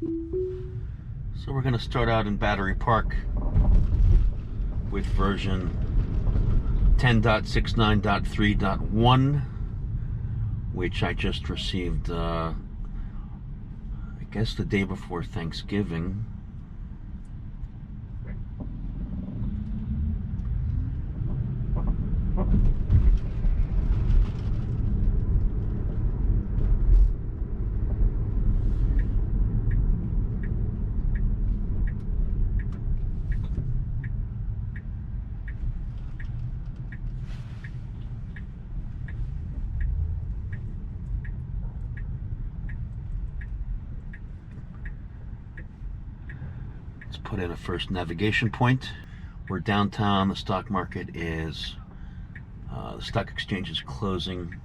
So we're going to start out in Battery Park with version 10.69.3.1, which I just received, I guess the day before Thanksgiving. Put in a first navigation point. We're downtown. The stock market is, the stock exchange is closing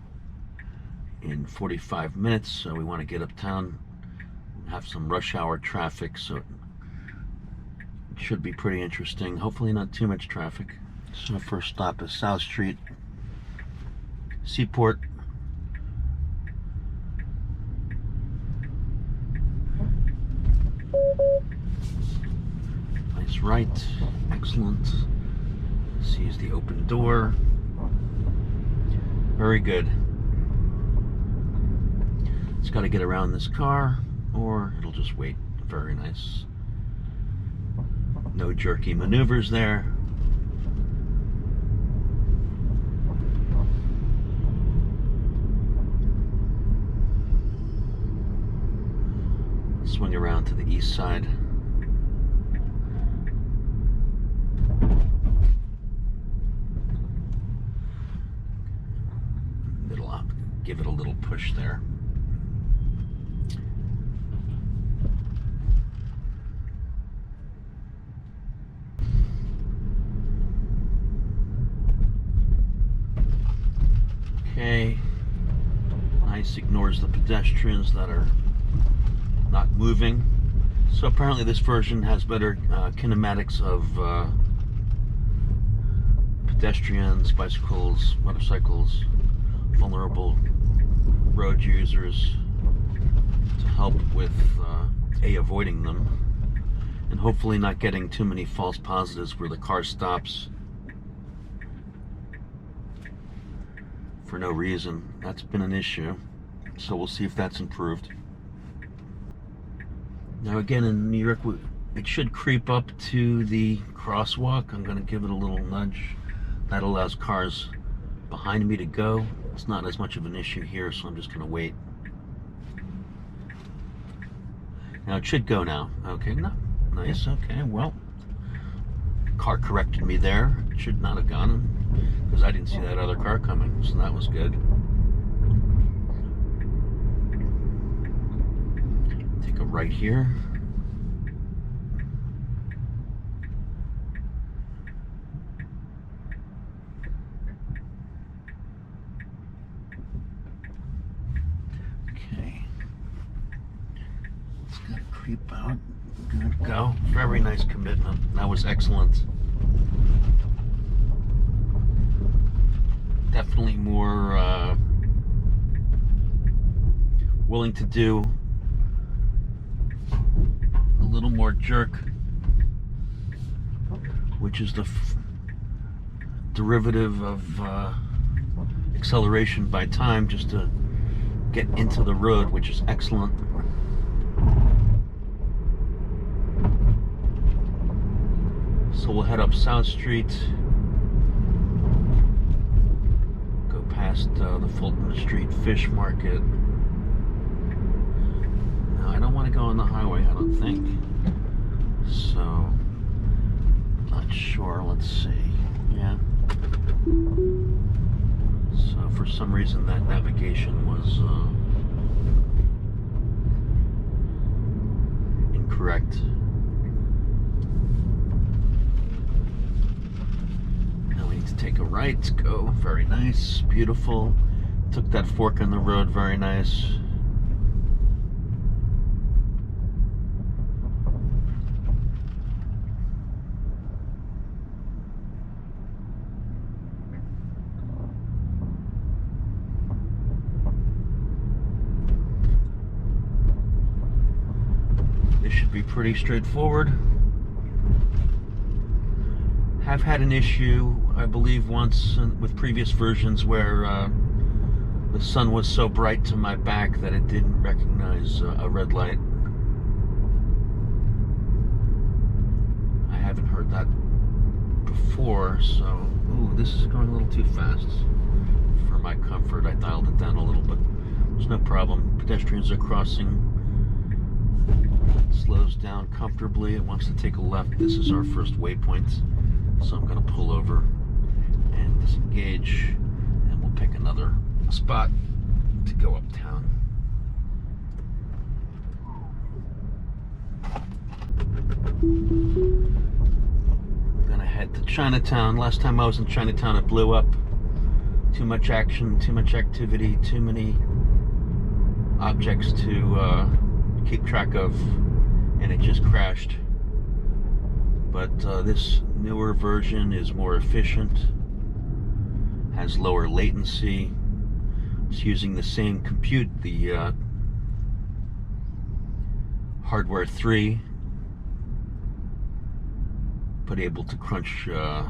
in 45 minutes, so we want to get uptown, have some rush hour traffic, so it should be pretty interesting. Hopefully not too much traffic. So first stop is South Street, Seaport. Right, excellent. Sees the open door. Very good. It's got to get around this car, or it'll just wait. Very nice. No jerky maneuvers there. Swing around to the east side. Give it a little push there. Okay. Nice, ignores the pedestrians that are not moving. So apparently this version has better kinematics of pedestrians, bicycles, motorcycles, vulnerable road users, to help with avoiding them, and hopefully not getting too many false positives where the car stops for no reason. That's been an issue, so we'll see if that's improved. Now again, in New York, it should creep up to the crosswalk. I'm going to give it a little nudge. That allows cars behind me to go. It's not as much of an issue here, so I'm just going to wait. Now it should go now. Okay, no, nice. Okay, well, car corrected me there. It should not have gone, because I didn't see that other car coming, so that was good. Take a right here. Creep out. Good go. Very nice commitment. That was excellent. Definitely more willing to do a little more jerk, which is the derivative of acceleration by time, just to get into the road, which is excellent. So we'll head up South Street, go past the Fulton Street Fish Market. Now, I don't want to go on the highway, I don't think. So, not sure. Let's see. Yeah. So, for some reason, that navigation was incorrect. To take a right, go. Very nice, beautiful. Took that fork in the road, very nice. should be pretty straightforward. Have had an issue, I believe, once with previous versions where the sun was so bright to my back that it didn't recognize a red light. I haven't heard that before, so ooh, this is going a little too fast for my comfort. I dialed it down a little, but there's no problem. Pedestrians are crossing. It slows down comfortably. It wants to take a left. This is our first waypoint, so I'm going to pull over and disengage, and we'll pick another spot to go uptown. We're gonna head to Chinatown. Last time I was in Chinatown, it blew up. Too much action, too much activity, too many objects to keep track of, and it just crashed. But this newer version is more efficient, has lower latency. It's using the same compute, the hardware 3, but able to crunch the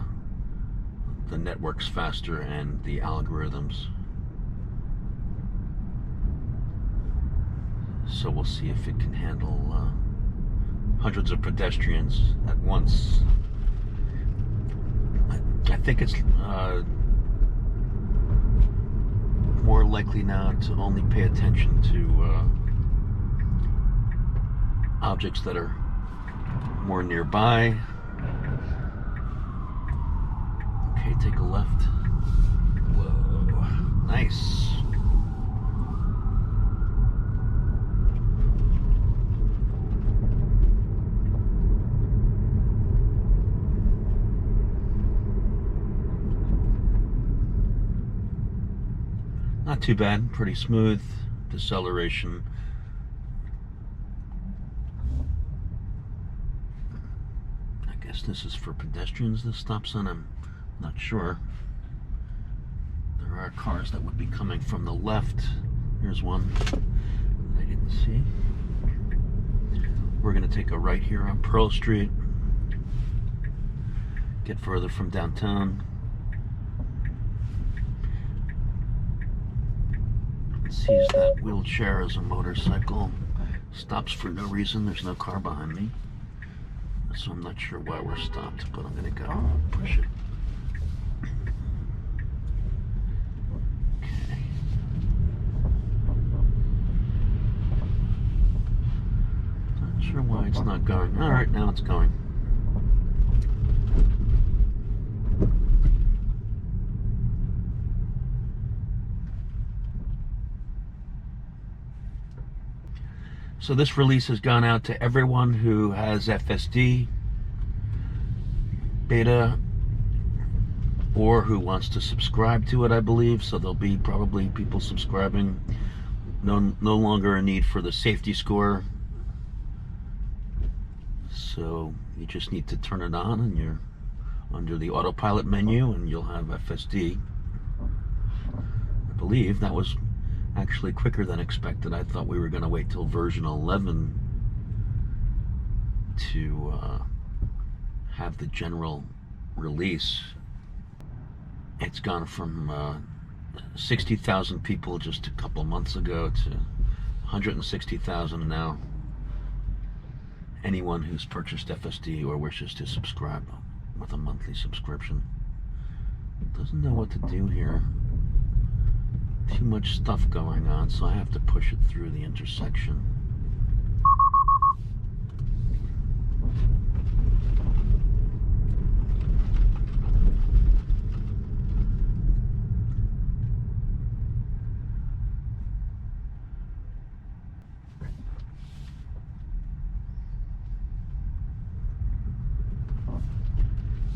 networks faster and the algorithms. So we'll see if it can handle hundreds of pedestrians at once. I think it's more likely now to only pay attention to objects that are more nearby. Okay, take a left. Whoa, nice. Not too bad, pretty smooth deceleration. I guess this is for pedestrians, this stop sign, I'm not sure. There are cars that would be coming from the left. Here's one that I didn't see. We're gonna take a right here on Pearl Street, get further from downtown. Sees that wheelchair as a motorcycle, stops for no reason. There's no car behind me, so I'm not sure why we're stopped, but I'm gonna go push it. Okay. Not sure why it's not going. All right, now it's going. So this release has gone out to everyone who has FSD Beta or who wants to subscribe to it, I believe. So there'll be probably people subscribing. No longer a need for the safety score. So you just need to turn it on, and you're under the autopilot menu, and you'll have FSD. I believe that was actually quicker than expected. I thought we were going to wait till version 11 to have the general release. It's gone from 60,000 people just a couple of months ago to 160,000 now. Anyone who's purchased FSD or wishes to subscribe with a monthly subscription doesn't know what to do here. Too much stuff going on, so I have to push it through the intersection.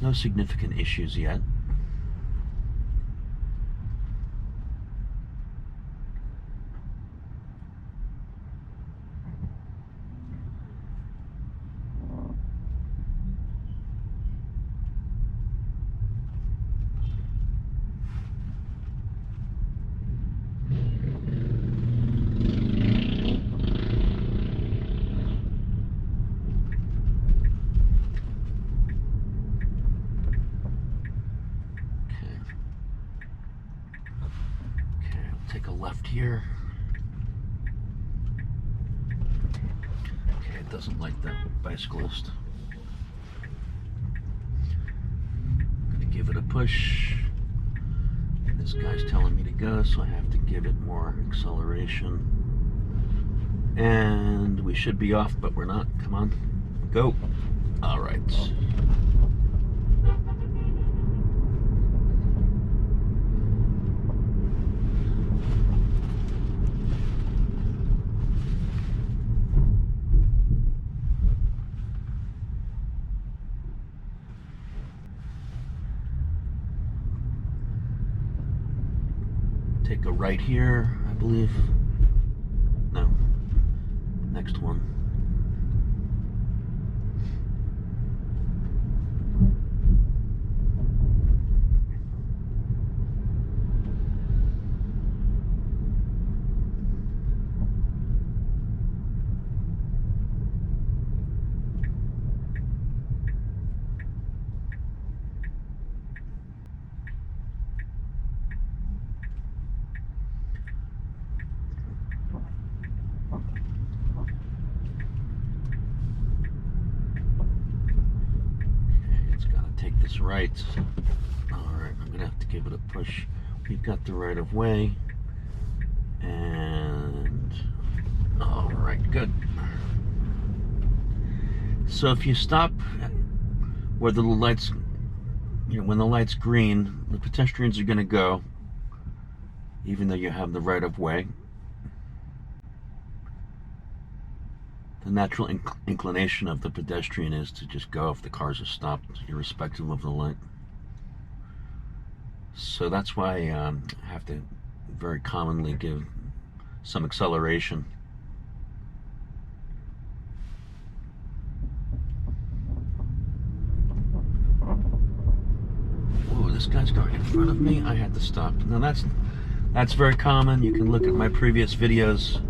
No significant issues yet. here. Okay, it doesn't like that bicyclist. I'm gonna give it a push. This guy's telling me to go, so I have to give it more acceleration. And we should be off, but we're not. Come on, go. All right. Take a right here, I believe. No. Next one. Take this right. Alright, I'm gonna have to give it a push. We've got the right of way. And alright, good. So if you stop where the lights, when the light's green, the pedestrians are gonna go, even though you have the right of way. The natural inclination of the pedestrian is to just go if the cars are stopped, irrespective of the light. So that's why I have to very commonly give some acceleration. Whoa, this guy's going in front of me. I had to stop. Now that's very common. You can look at my previous videos.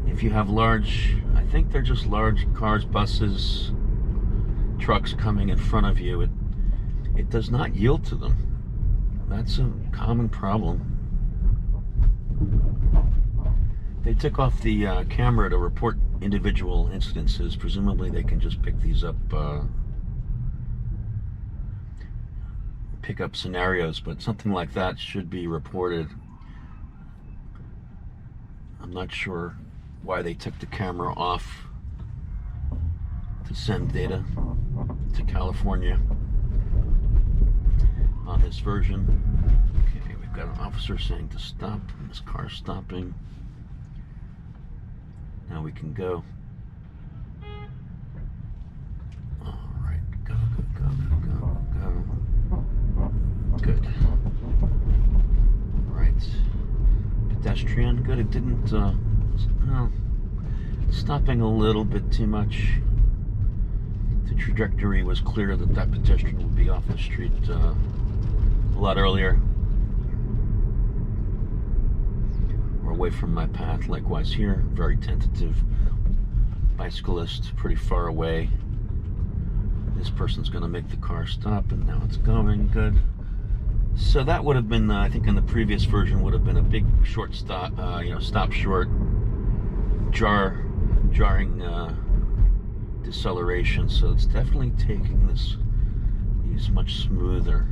If you have large, I think they're just large cars, buses, trucks coming in front of you, it does not yield to them. That's a common problem. They took off the camera to report individual incidences. Presumably they can just pick these up, pick up scenarios, but something like that should be reported. I'm not sure why they took the camera off to send data to California on this version. Okay, we've got an officer saying to stop, and this car's stopping. Now we can go. All right, go, go, go, go, go, go. Good. All right. Pedestrian, good. It didn't, well, stopping a little bit too much. The trajectory was clear that that pedestrian would be off the street a lot earlier, or away from my path. Likewise here, very tentative. Bicyclist pretty far away. This person's going to make the car stop, and now it's going. Good. So that would have been, I think in the previous version, would have been a big short stop, stop short, jarring deceleration. So it's definitely taking these much smoother.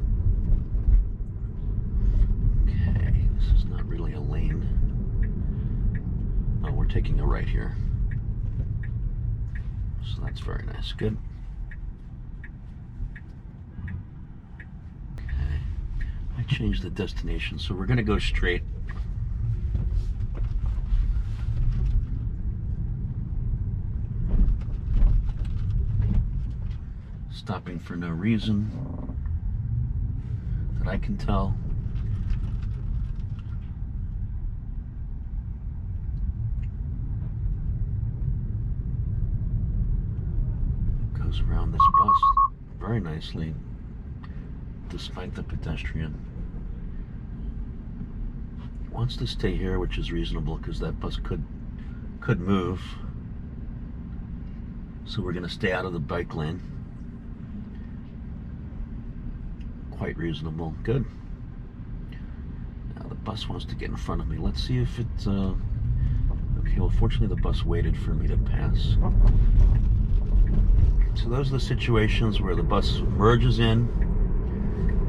Okay, this is not really a lane. Oh, we're taking a right here. So that's very nice. Good. Okay, I changed the destination, so we're going to go straight. Stopping for no reason that I can tell. Goes around this bus very nicely, despite the pedestrian. Wants to stay here, which is reasonable because that bus could move. So we're going to stay out of the bike lane. Quite reasonable. Good. Now the Bus wants to get in front of me. Let's see if it's okay. Well, fortunately the bus waited for me to pass. So those are the situations where the bus merges in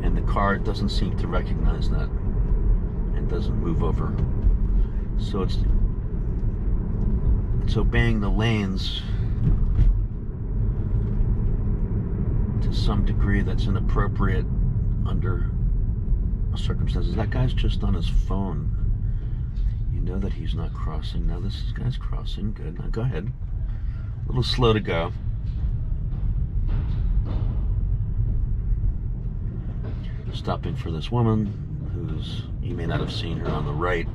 and the car doesn't seem to recognize that and doesn't move over. So it's obeying the lanes to some degree that's inappropriate under circumstances. That guy's just on his phone. You know that he's not crossing. Now this guy's crossing. Good. Now go ahead. A little slow to go. Stopping for this woman who's, you may not have seen her on the right.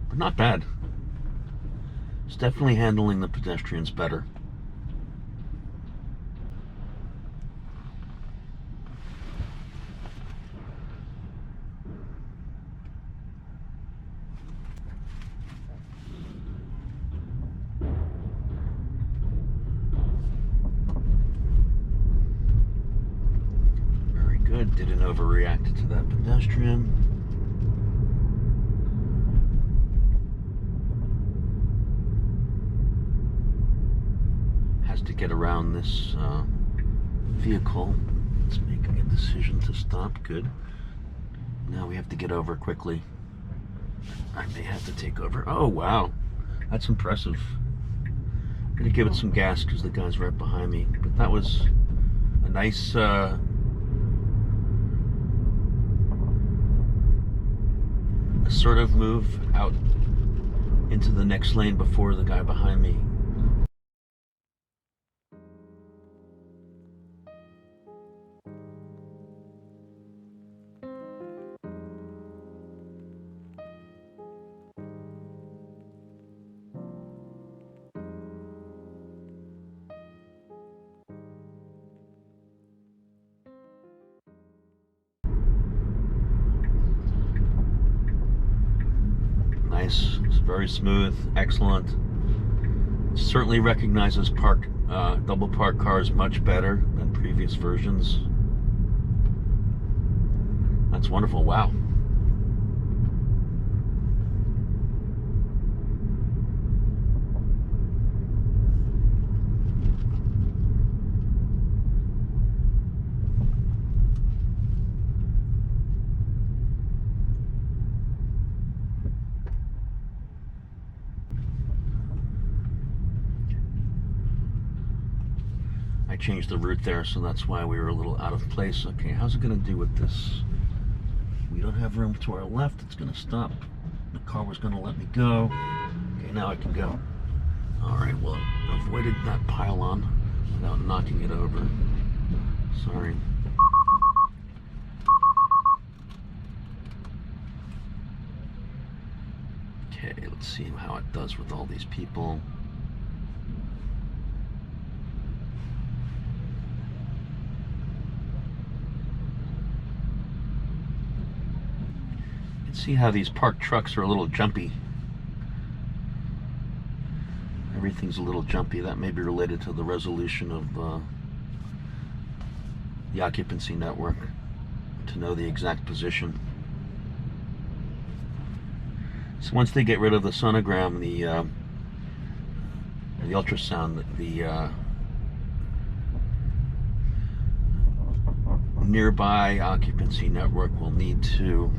But not bad. It's definitely handling the pedestrians better. Very good. Didn't overreact to that pedestrian. To get around this vehicle. It's making a decision to stop. Good. Now we have to get over quickly. I may have to take over. Oh, wow. That's impressive. I'm going to give it some gas because the guy's right behind me. But that was a nice assertive move out into the next lane before the guy behind me. Nice, it's very smooth, excellent. Certainly recognizes double park cars much better than previous versions. That's wonderful. Wow. I changed the route there, so that's why we were a little out of place. Okay, how's it going to do with this? We don't have room to our left. It's going to stop. The car was going to let me go. Okay, now I can go. All right, well, I avoided that pylon without knocking it over. Sorry. Okay, let's see how it does with all these people. You can see how these parked trucks are a little jumpy. Everything's a little jumpy. That may be related to the resolution of the occupancy network to know the exact position. So once they get rid of the sonogram, the ultrasound, the nearby occupancy network will need to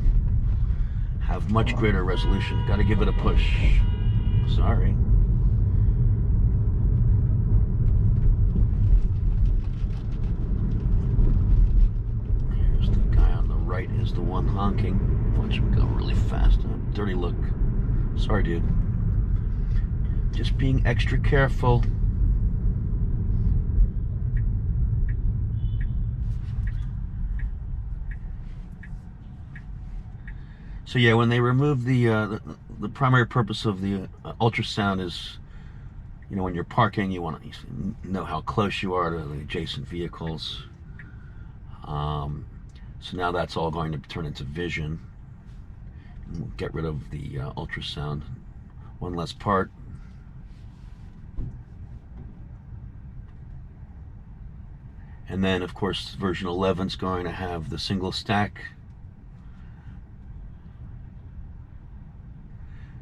have much greater resolution. Got to give it a push. Sorry. Here's the guy on the right is the one honking. Watch him go really fast. Dirty look. Sorry, dude. Just being extra careful. So yeah, when they remove the primary purpose of the ultrasound is, you know, when you're parking, you want to know how close you are to the adjacent vehicles. So now that's all going to turn into vision. We'll get rid of the ultrasound. One less part. And then, of course, version 11 is going to have the single stack.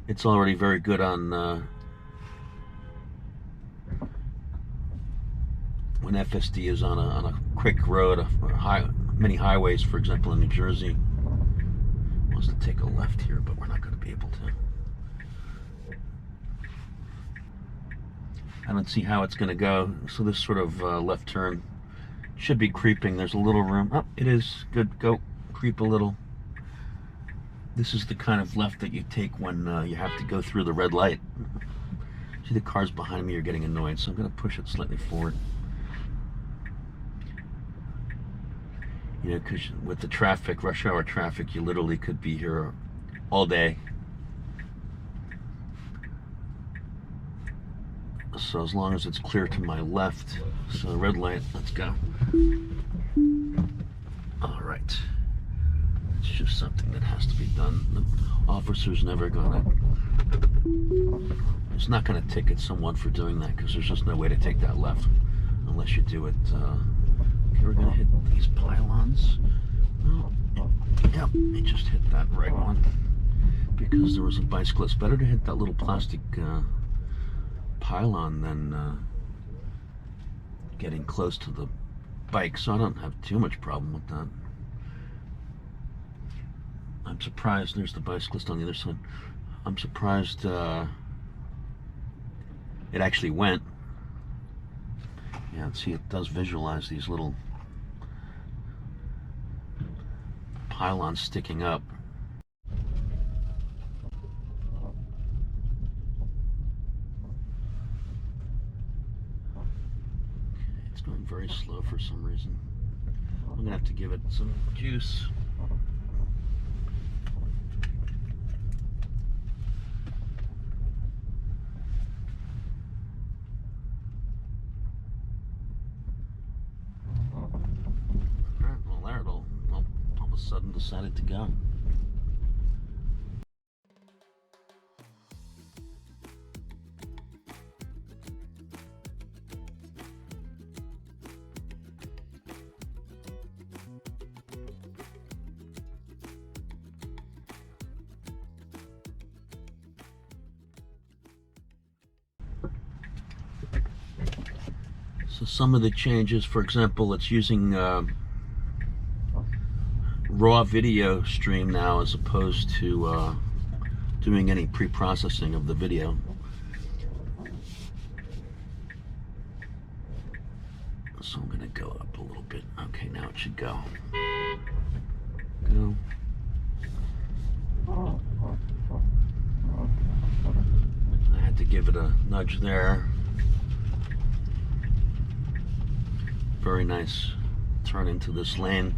It's already very good on when FSD is on a quick road, or many highways, for example, in New Jersey. Wants to take a left here, but we're not going to be able to. I don't see how it's going to go. So this sort of left turn should be creeping. There's a little room. Oh, it is. Good. Go. Creep a little. This is the kind of left that you take when you have to go through the red light. See, the cars behind me are getting annoyed, so I'm going to push it slightly forward. You know, because with the traffic, rush hour traffic, you literally could be here all day. So as long as it's clear to my left, so red light, let's go. All right. It's just something that has to be done. The officer's never gonna, it's not gonna ticket someone for doing that, because there's just no way to take that left unless you do it. Okay, we're gonna hit these pylons. Oh, yep, it just hit that right one because there was a bicyclist. Better to hit that little plastic pylon than getting close to the bike, so I don't have too much problem with that. I'm surprised there's the bicyclist on the other side. I'm surprised it actually went. Yeah, see, it does visualize these little pylons sticking up. It's going very slow for some reason. I'm gonna have to give it some juice. Sudden decided to go. So some of the changes, for example, it's using raw video stream now as opposed to doing any pre-processing of the video. So I'm gonna go up a little bit. Okay, now it should go. Go. I had to give it a nudge there. Very nice turn into this lane.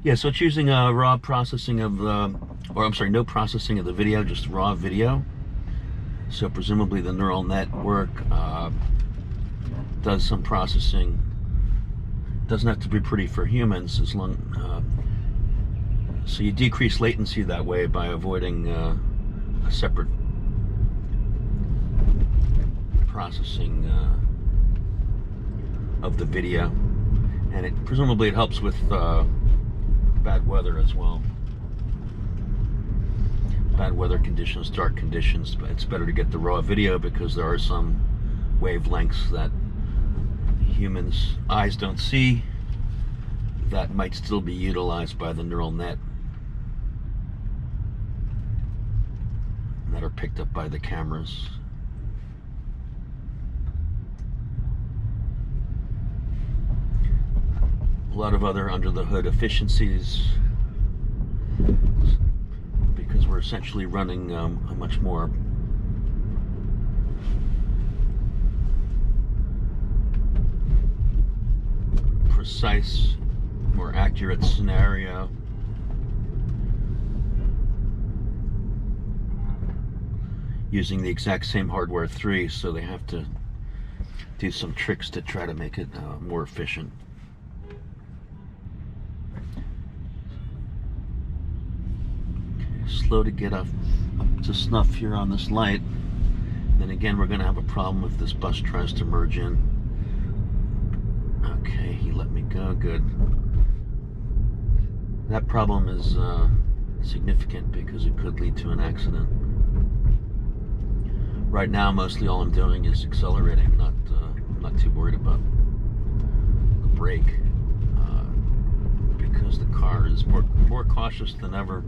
Yeah, so it's using raw processing of, or I'm sorry, no processing of the video, just raw video. So presumably the neural network does some processing. Doesn't have to be pretty for humans, as long. So you decrease latency that way by avoiding a separate processing of the video, and it presumably it helps with bad weather as well. Bad weather conditions, dark conditions. But it's better to get the raw video because there are some wavelengths that humans' eyes don't see that might still be utilized by the neural net, that are picked up by the cameras. A lot of other under the hood efficiencies, because we're essentially running a much more precise, more accurate scenario. Using the exact same hardware 3, so they have to do some tricks to try to make it more efficient. Slow to get up to snuff here on this light. Then again, we're going to have a problem if this bus tries to merge in. Okay, he let me go. Good. That problem is significant because it could lead to an accident. Right now, mostly all I'm doing is accelerating. I'm not too worried about the brake because the car is more cautious than ever.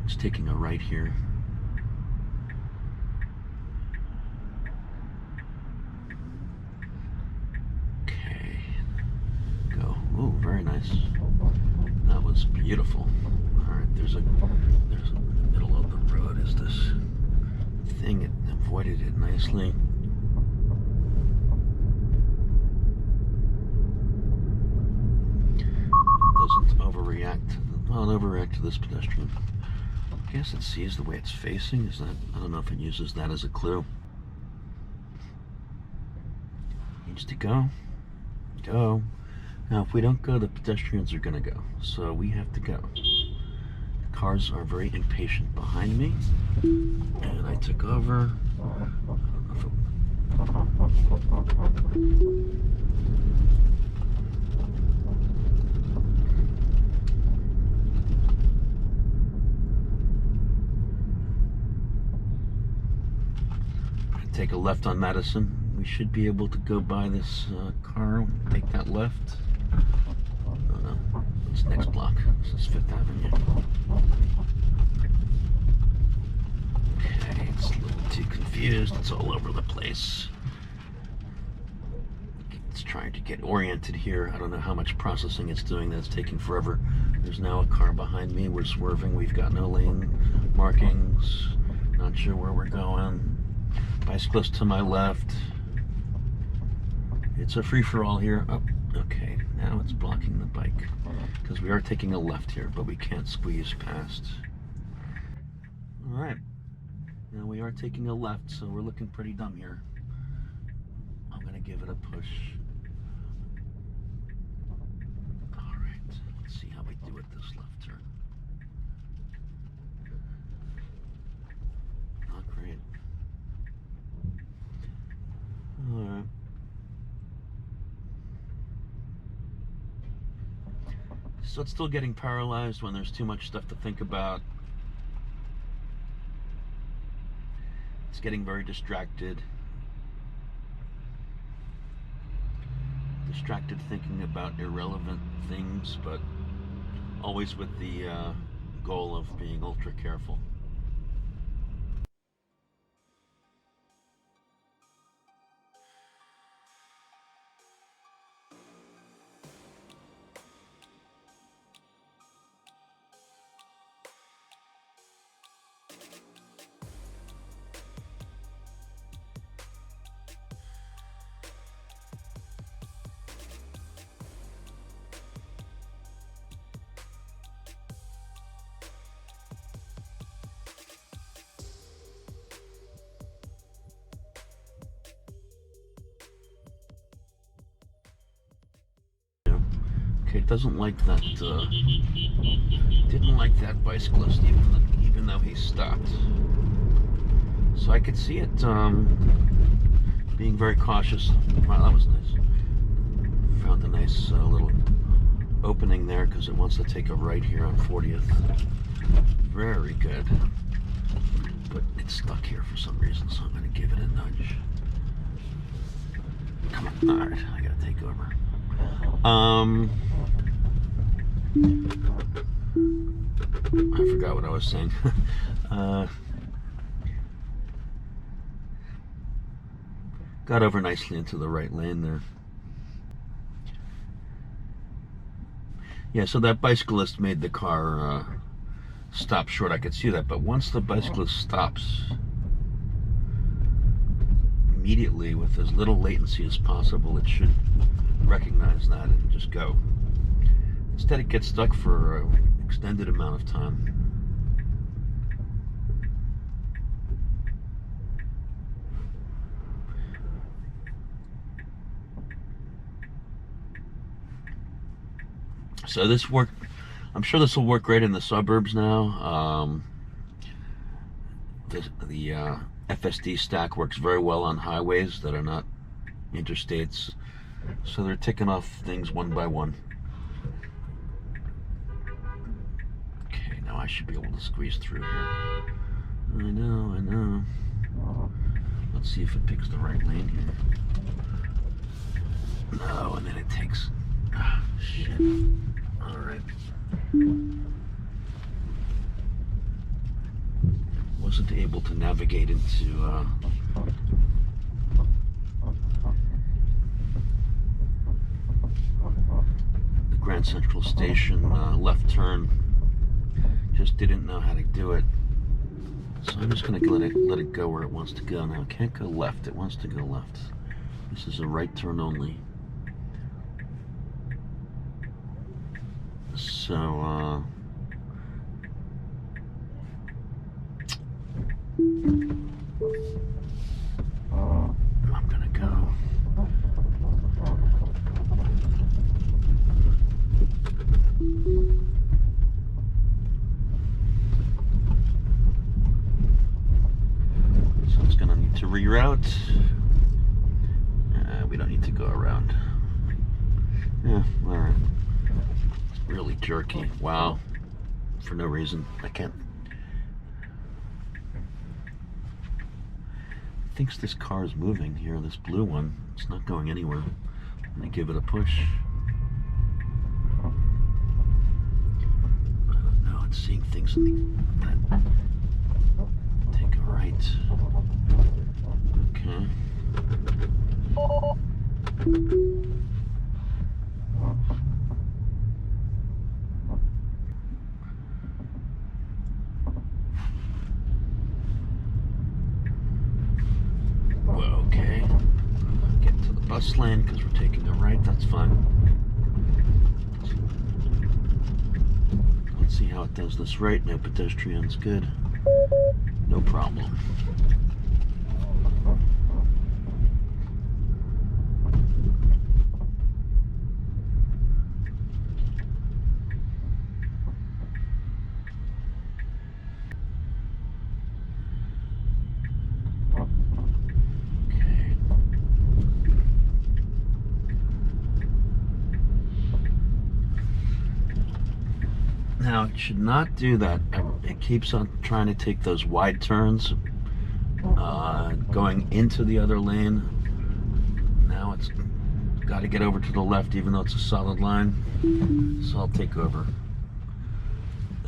It's taking a right here. Okay, go. Oh, very nice. That was beautiful. All right, there's in the middle of the road is this thing. It avoided it nicely. Doesn't overreact. Well, it overreact to this pedestrian. I guess it sees the way it's facing. Is that? I don't know if it uses that as a clue. Needs to go. Go. Now, if we don't go, the pedestrians are going to go. So we have to go. The cars are very impatient behind me. And I took over. Take a left on Madison. We should be able to go by this car. Take that left. Oh no, it's next block. This is 5th Avenue. Okay, it's a little too confused. It's all over the place. It's trying to get oriented here. I don't know how much processing it's doing. That's taking forever. There's now a car behind me. We're swerving. We've got no lane markings. Not sure where we're going. Bicyclist to my left. It's a free-for-all here. Oh, okay. Now it's blocking the bike because we are taking a left here, but we can't squeeze past. All right. Now we are taking a left, so we're looking pretty dumb here. I'm gonna give it a push. All right. Let's see how we do with this left turn. Not great. Alright. So it's still getting paralyzed when there's too much stuff to think about. It's getting very distracted. Distracted thinking about irrelevant things, but always with the goal of being ultra careful. Okay, it doesn't like that, didn't like that bicyclist even though he stopped. So I could see it being very cautious. Wow, that was nice. Found a nice little opening there because it wants to take a right here on 40th. Very good. But it's stuck here for some reason, so I'm going to give it a nudge. Come on. Alright, I gotta take over. I forgot what I was saying. Got over nicely into the right lane there. Yeah, so that bicyclist made the car stop short. I could see that, but once the bicyclist stops, immediately with as little latency as possible, it should recognize that and just go. Instead, it gets stuck for an extended amount of time. So this worked. I'm sure this will work great in the suburbs now. The FSD stack works very well on highways that are not interstates, so they're ticking off things one by one. Okay, now I should be able to squeeze through here. I know. Let's see if it picks the right lane here. No, and then it takes... Ah, shit. Alright. Wasn't able to navigate into the Grand Central Station left turn. Just didn't know how to do it. So I'm just gonna let it go where it wants to go now. It can't go left, it wants to go left. This is a right turn only. So I'm gonna go. So it's gonna need to reroute. We don't need to go around. Yeah, all right. It's really jerky. Wow. For no reason. I can't. Thinks this car is moving here, this blue one. It's not going anywhere. I'm gonna give it a push. I don't know, it's seeing things in the... Take a right. Okay. Okay, get to the bus lane because we're taking a right, that's fine. Let's see how it does this right. No pedestrians, good. No problem. Now, it should not do that. It keeps on trying to take those wide turns, going into the other lane. Now it's got to get over to the left, even though it's a solid line. So I'll take over.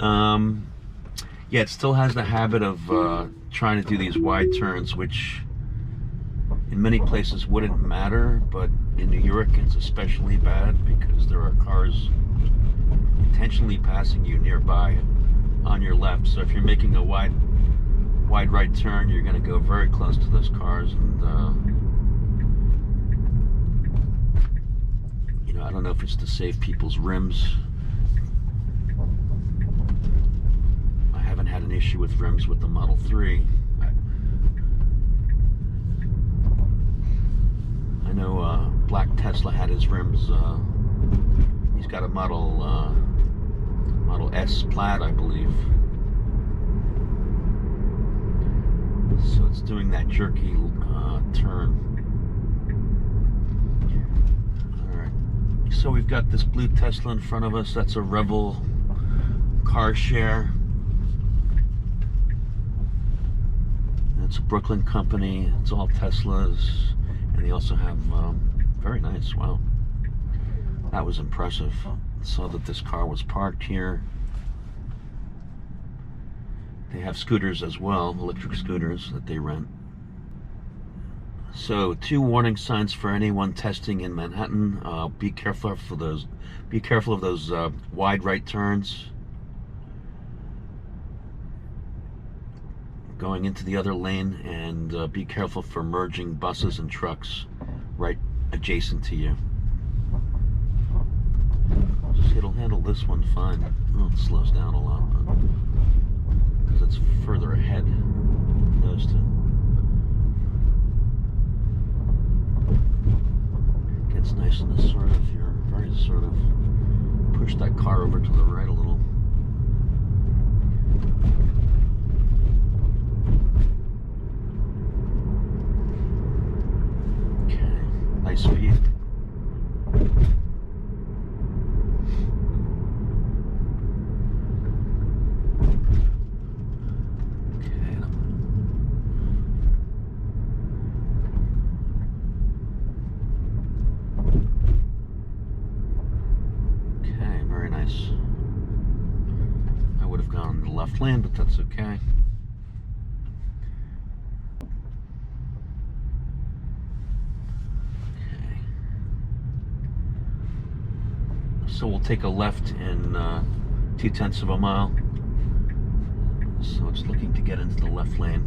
Yeah, it still has the habit of trying to do these wide turns, which in many places wouldn't matter, but in New York it's especially bad because there are cars intentionally passing you nearby on your left. So if you're making a wide right turn, you're going to go very close to those cars, and you know, I don't know if it's to save people's rims. I haven't had an issue with rims with the Model 3. I know Black Tesla had his rims. He's got a Model S Plaid, I believe. So it's doing that jerky turn. Alright. So we've got this blue Tesla in front of us. That's a Revel car share. It's a Brooklyn company. It's all Teslas. And they also have, very nice, wow. That was impressive. Saw that this car was parked here. They have scooters as well, electric scooters that they rent. So 2 warning signs for anyone testing in Manhattan. Be careful for those. Be careful of those wide right turns. Going into the other lane, and be careful for merging buses and trucks right adjacent to you. It'll handle this one fine. Oh, it slows down a lot, but because it's further ahead than those two. Gets nice in this sort of, you're very sort of push that car over to the right a little. Okay, nice speed. Okay, very nice. I would have gone to the left lane, but that's okay. Okay. So we'll take a left in 2/10 of a mile. So it's looking to get into the left lane.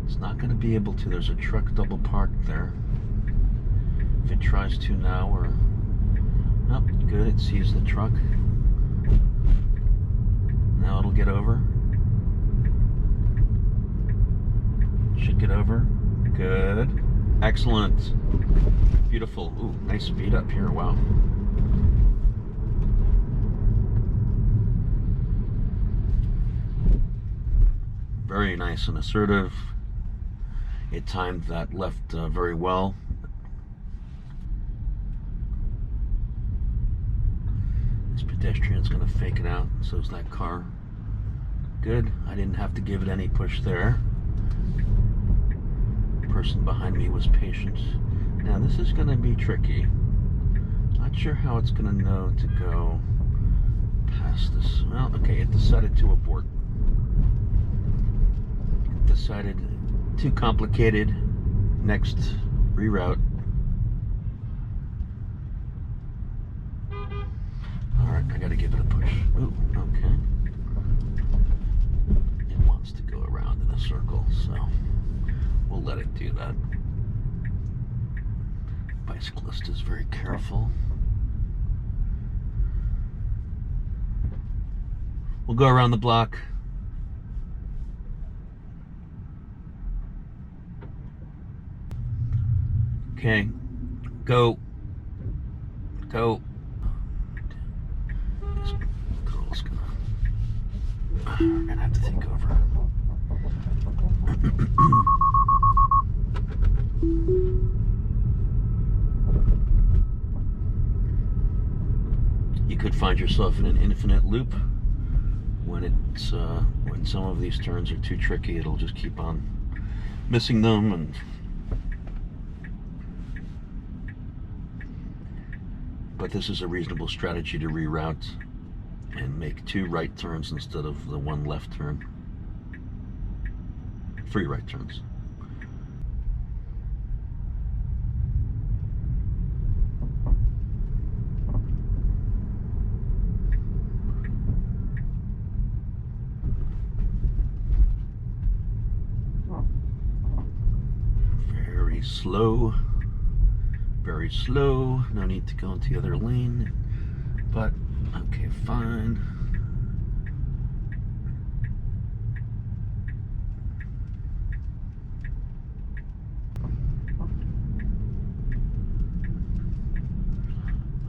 It's not going to be able to. There's a truck double parked there. If it tries to now, or nope, good. It sees the truck. Now it'll get over. Should get over. Good. Excellent. Beautiful. Ooh, nice speed up here. Wow. Very nice and assertive. It timed that left very well. This pedestrian's going to fake it out, so is that car. Good. I didn't have to give it any push there. The person behind me was patient. Now this is going to be tricky. Not sure how it's going to know to go past this. Well, okay, it decided to abort. It decided too complicated. Next, reroute. Alright, I gotta give it a push. Ooh, okay. It wants to go around in a circle, so we'll let it do that. Bicyclist is very careful. We'll go around the block. Okay, go. Go. This girl's gonna have to take over. You could find yourself in an infinite loop when it's when some of these turns are too tricky. It'll just keep on missing them, and but this is a reasonable strategy to reroute and make 2 right turns instead of the 1 left turn. 3 right turns. Very slow. Very slow. No need to go into the other lane. But, okay, fine.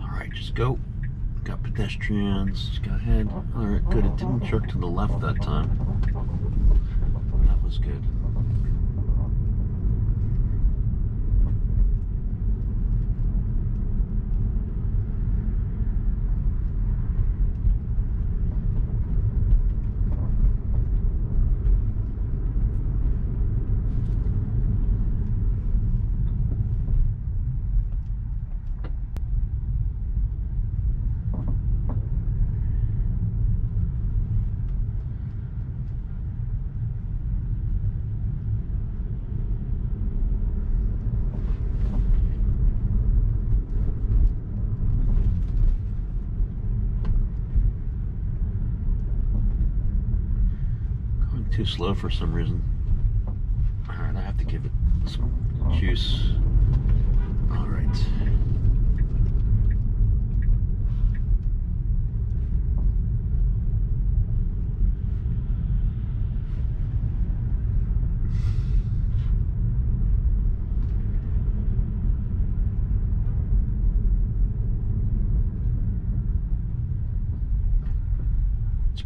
Alright, just go. Got pedestrians. Just go ahead. Alright, good. It didn't jerk to the left that time. That was good. Too slow for some reason. Alright, I have to give it some juice. Alright.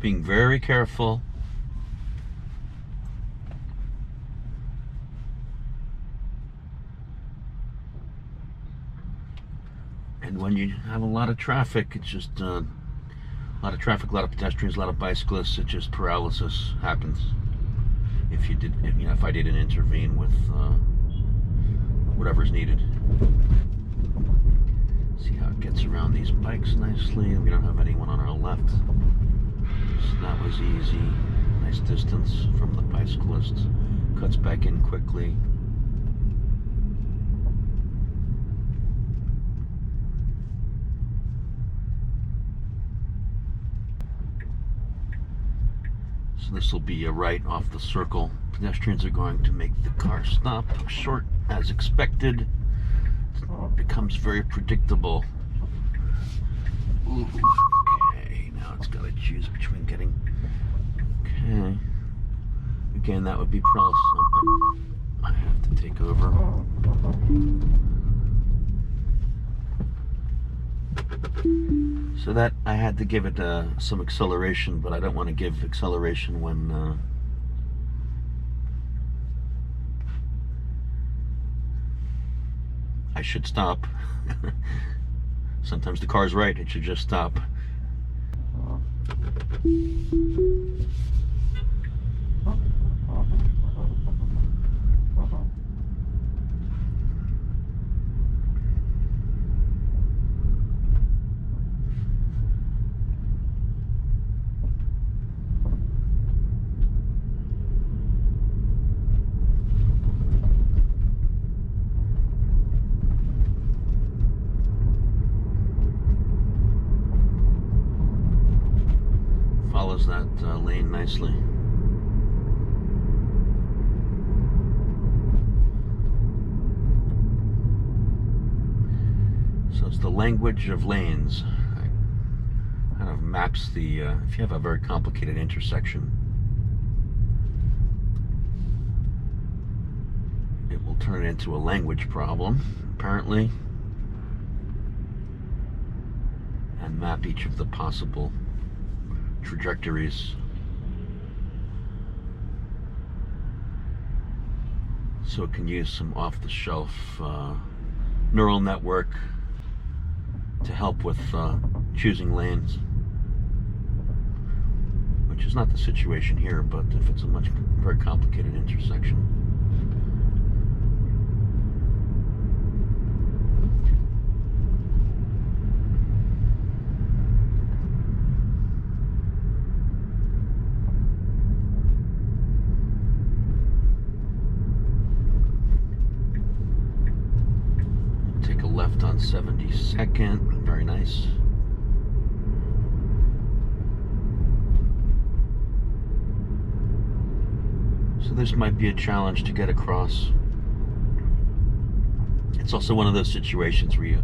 being very careful. And when you have a lot of traffic, it's just a lot of traffic, a lot of pedestrians, a lot of bicyclists. It just paralysis happens. If you did, if I didn't intervene with whatever's needed. See how it gets around these bikes nicely. We don't have anyone on our left, so that was easy. Nice distance from the bicyclists. Cuts back in quickly. So this will be a right off the circle. Pedestrians are going to make the car stop short as expected. It becomes very predictable. Ooh, okay, now it's got to choose between getting... Okay. Again, that would be paralysis. I have to take over. So that I had to give it some acceleration, but I don't want to give acceleration when I should stop. Sometimes the car's right, it should just stop. Follows that lane nicely. So it's the language of lanes. It kind of maps the, if you have a very complicated intersection, it will turn it into a language problem, apparently, and map each of the possible trajectories, so it can use some off-the-shelf neural network to help with choosing lanes, which is not the situation here, but if it's a very complicated intersection. Left on 72nd, very nice. So this might be a challenge to get across. It's also one of those situations where you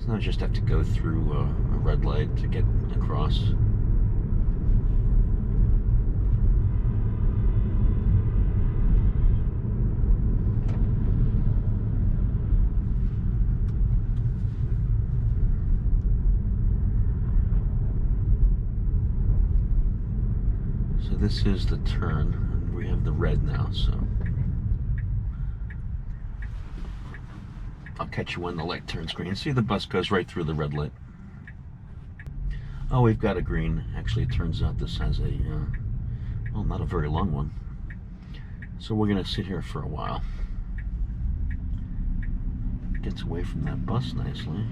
sometimes just have to go through a red light to get across. So this is the turn, and we have the red now, so I'll catch you when the light turns green. See, the bus goes right through the red light. Oh, we've got a green. Actually, it turns out this has a, well, not a very long one. So we're gonna sit here for a while. Gets away from that bus nicely.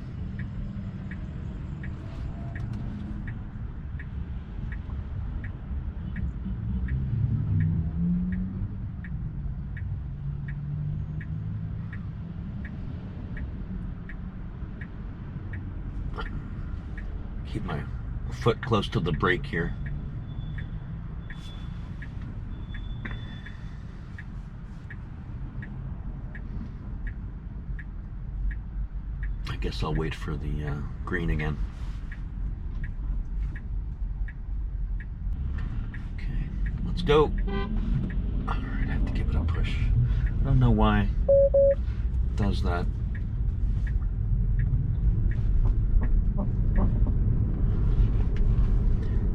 Keep my foot close to the brake here. I guess I'll wait for the green again. Okay, let's go. All right, I have to give it a push. I don't know why it does that.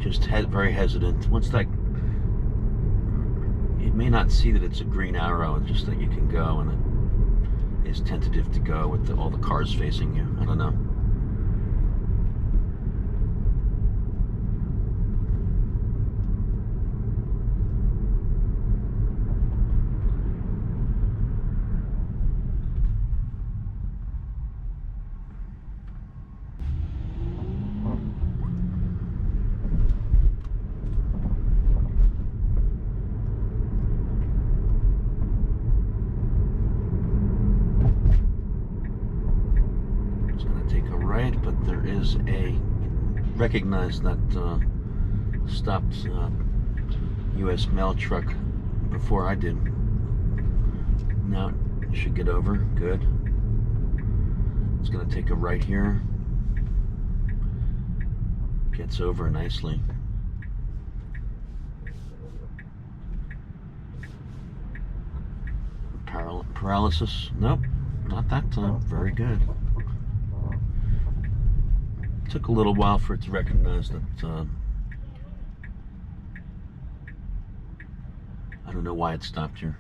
just very hesitant. Once that, you may not see that it's a green arrow, just that you can go, and it is tentative to go with all the cars facing you. I don't know. But there is recognize that stopped U.S. mail truck before I did. Now it should get over. Good. It's going to take a right here. Gets over nicely. Paralysis? Nope, not that time. Very good. Took a little while for it to recognize that. I don't know why it stopped here.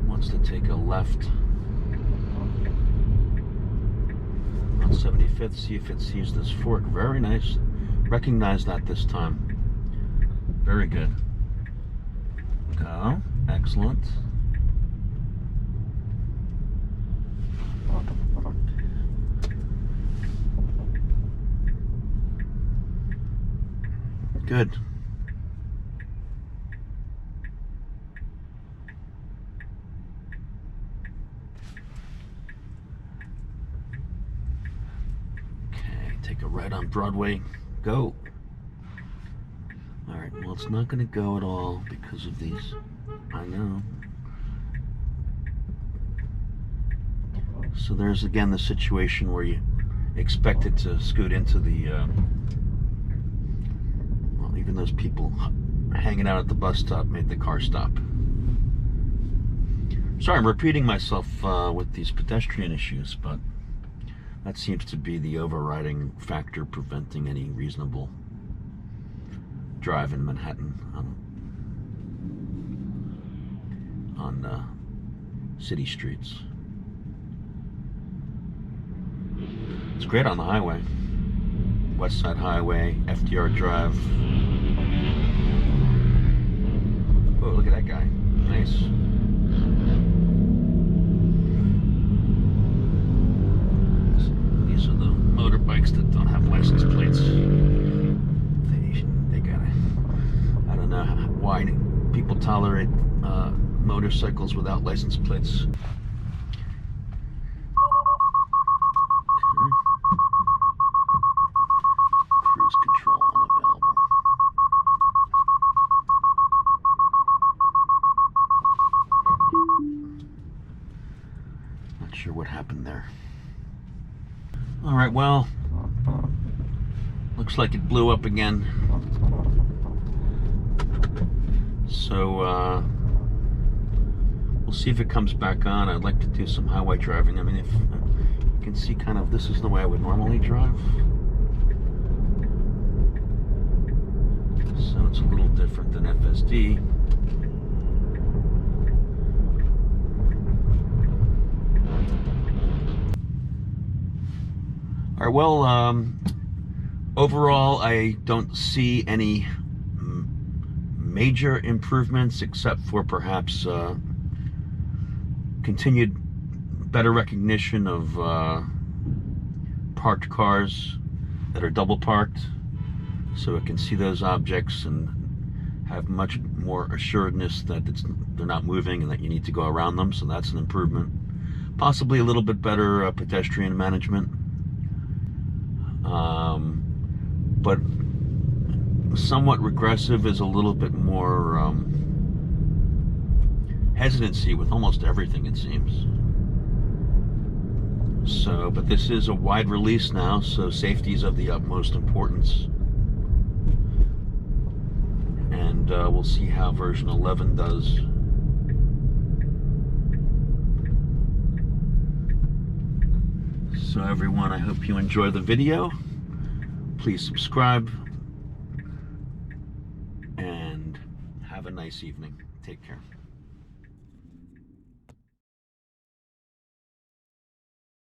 Wants to take a left on 75th, see if it sees this fork. Very nice. Recognize that this time. Very good. Go. Excellent. Good. Take a right on Broadway. Go. Alright, well, it's not going to go at all because of these. I know. So there's again the situation where you expect it to scoot into the well, even those people hanging out at the bus stop made the car stop. Sorry, I'm repeating myself with these pedestrian issues, but that seems to be the overriding factor preventing any reasonable drive in Manhattan on city streets. It's great on the highway. West Side Highway, FDR Drive. Oh, look at that guy. Nice. These are the motorbikes that don't have license plates. They gotta, I don't know why people tolerate motorcycles without license plates. Cruise control unavailable. Not sure what happened there. All right, well, looks like it blew up again. So we'll see if it comes back on. I'd like to do some highway driving. I mean, if you can see kind of, this is the way I would normally drive. So it's a little different than FSD. All right, well, overall, I don't see any major improvements except for perhaps continued better recognition of parked cars that are double parked, so it can see those objects and have much more assuredness that they're not moving and that you need to go around them. So that's an improvement. Possibly a little bit better pedestrian management. But somewhat regressive is a little bit more hesitancy with almost everything, it seems. So, but this is a wide release now, so safety is of the utmost importance. And we'll see how version 11 does. So everyone, I hope you enjoy the video. Please subscribe and have a nice evening. Take care.